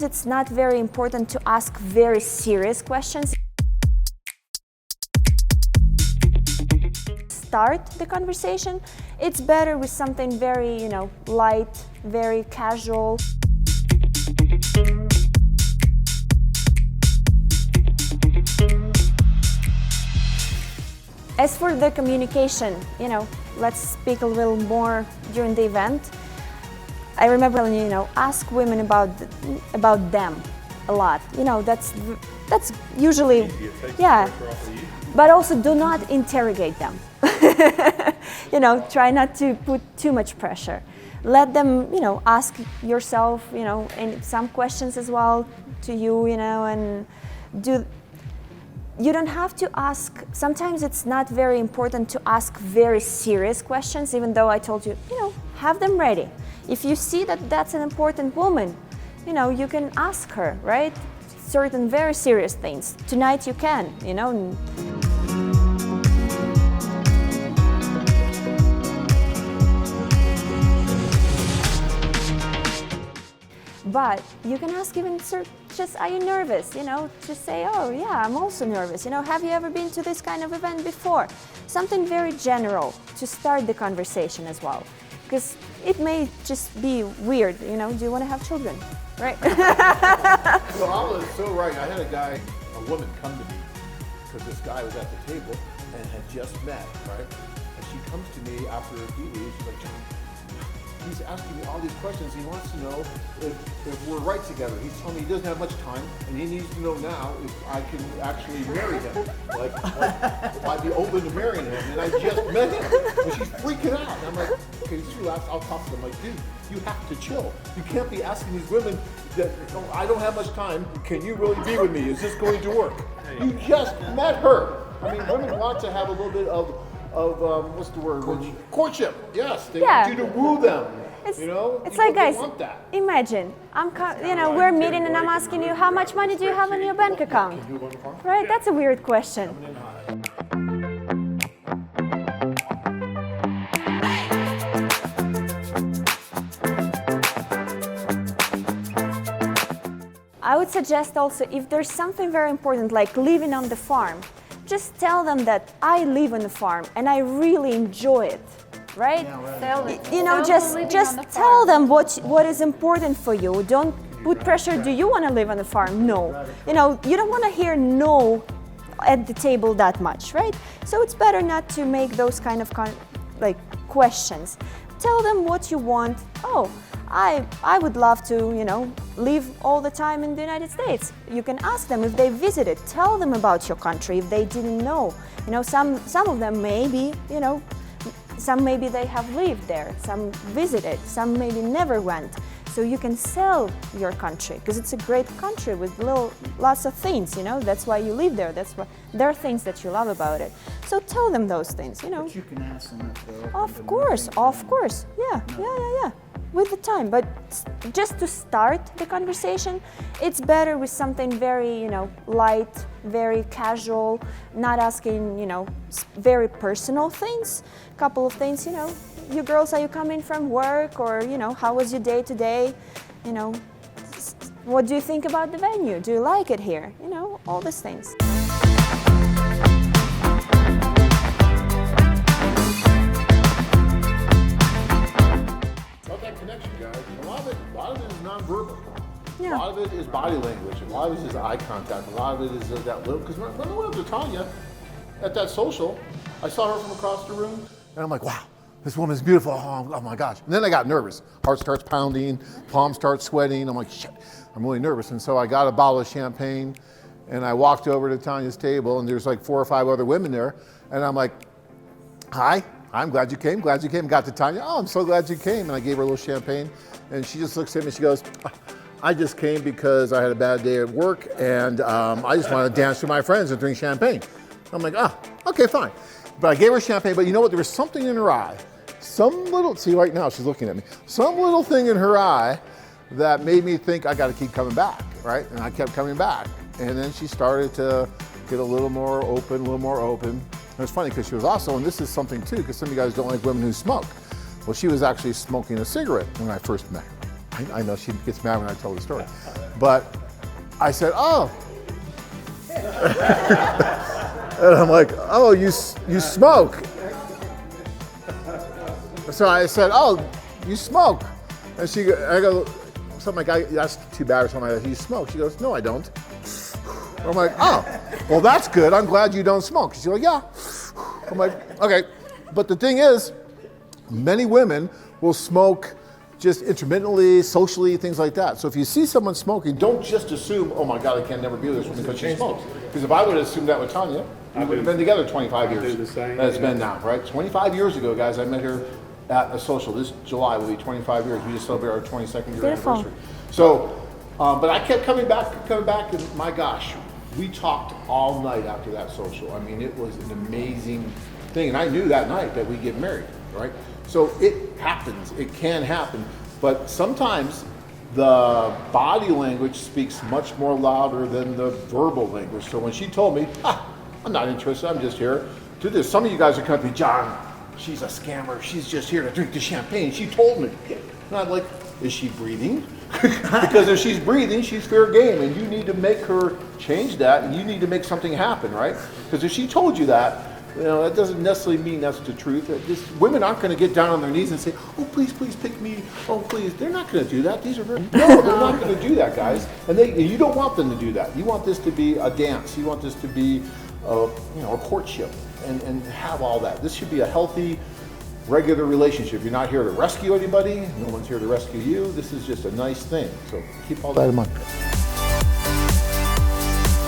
It's not very important to ask very serious questions. Start the conversation. It's better with something very, light, very casual. As for the communication, let's speak a little more during the event. I remember, ask women about them a lot. That's usually, yeah. But also do not interrogate them. Try not to put too much pressure. Let them, ask yourself, and some questions as well to you, and you don't have to ask. Sometimes it's not very important to ask very serious questions, even though I told you, have them ready. If you see that that's an important woman, you can ask her, right? Certain very serious things. Tonight you can, But you can ask even just, are you nervous? Just say, oh yeah, I'm also nervous. Have you ever been to this kind of event before? Something very general to start the conversation as well. Because it may just be weird, do you want to have children, right? Well, I was so right. I had a woman come to me because this guy was at the table and had just met, right? And she comes to me after he leaves, she's like, John, he's asking me all these questions. He wants to know if we're right together. He's telling me he doesn't have much time, and he needs to know now if I can actually marry him. Like if I'd be open to marrying him, and I just met him, and she's freaking out. And I'm like, okay, just relax. I'll talk to them. Like, dude, you have to chill. You can't be asking these women that, I don't have much time. Can you really be with me? Is this going to work? You just met her. I mean, women want to have a little bit of what's the word? Courtship. Yes, they want you to woo them. It's like, guys, imagine we're meeting and I'm asking you, how much money do you have in your bank account? Right? That's a weird question. I would suggest also, if there's something very important like living on the farm, just tell them that I live on the farm and I really enjoy it, right? Just tell them what is important for you. Don't put pressure. Do you want to live on the farm? No. You don't want to hear no at the table that much, right? So it's better not to make those kind of questions. Tell them what you want. Oh, I would love to, live all the time in the United States. You can ask them if they visited. Tell them about your country if they didn't know. Some of them maybe, some maybe they have lived there, some visited, some maybe never went. So you can sell your country because it's a great country with lots of things, That's why you live there. That's why there are things that you love about it. So tell them those things, But you can ask them if they're open. Of course. Yeah. With the time, but just to start the conversation, it's better with something very, light, very casual, not asking, very personal things. Couple of things, you girls, are you coming from work, or how was your day today? What do you think about the venue? Do you like it here? All these things. Connection, guys. A lot of it is nonverbal. Yeah. A lot of it is body language. A lot of it is eye contact. A lot of it is that little. Because when I went up to Tanya at that social, I saw her from across the room, and I'm like, wow, this woman's beautiful. Oh my gosh. And then I got nervous. Heart starts pounding, palms start sweating. I'm like, shit, I'm really nervous. And so I got a bottle of champagne, and I walked over to Tanya's table, and there's like 4 or 5 other women there, and I'm like, hi. I'm glad you came, Got to Tanya, oh, I'm so glad you came. And I gave her a little champagne, and she just looks at me and she goes, I just came because I had a bad day at work, and I just want to dance with my friends and drink champagne. I'm like, okay, fine. But I gave her champagne, but you know what? There was something in her eye. See right now she's looking at me. Some little thing in her eye that made me think I got to keep coming back, right? And I kept coming back. And then she started to get a little more open. And it's funny because she was also, and this is something too, because some of you guys don't like women who smoke. Well, she was actually smoking a cigarette when I first met her. I know she gets mad when I tell the story. But I said, oh. And I'm like, oh, you smoke. So I said, oh, you smoke. And I go, something like, that's too bad or something like that. You smoke. She goes, no, I don't. I'm like, oh, well, that's good. I'm glad you don't smoke. She's like, yeah. I'm like, okay. But the thing is, many women will smoke just intermittently, socially, things like that. So if you see someone smoking, don't just assume, oh my God, I can never be with this woman because she smokes. Because if I would have assumed that with Tanya, we would have been together 25 years. That's been now, right? 25 years ago, guys, I met her at a social. This July will be 25 years. We just celebrated our 22nd year anniversary. So, but I kept coming back, and my gosh, we talked all night after that social. I mean, it was an amazing thing. And I knew that night that we'd get married, right? So it happens, it can happen, but sometimes the body language speaks much more louder than the verbal language. So when she told me, I'm not interested, I'm just here to this. Some of you guys are coming to me, John, she's a scammer, she's just here to drink the champagne. She told me. And I'm like, is she breathing? Because if she's breathing, she's fair game, and you need to make her change that, and you need to make something happen, right? Because if she told you that, that doesn't necessarily mean that's the truth. Women aren't going to get down on their knees and say, oh, please pick me. Oh, please. They're not going to do that. These are very... No, they're not going to do that, guys. And you don't want them to do that. You want this to be a dance. You want this to be a courtship and have all that. This should be a healthy, regular relationship. You're not here to rescue anybody. No one's here to rescue you. This is just a nice thing. So keep all that in mind.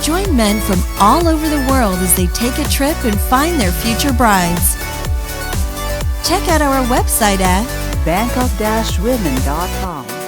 Join men from all over the world as they take a trip and find their future brides. Check out our website at Bangkok-women.com.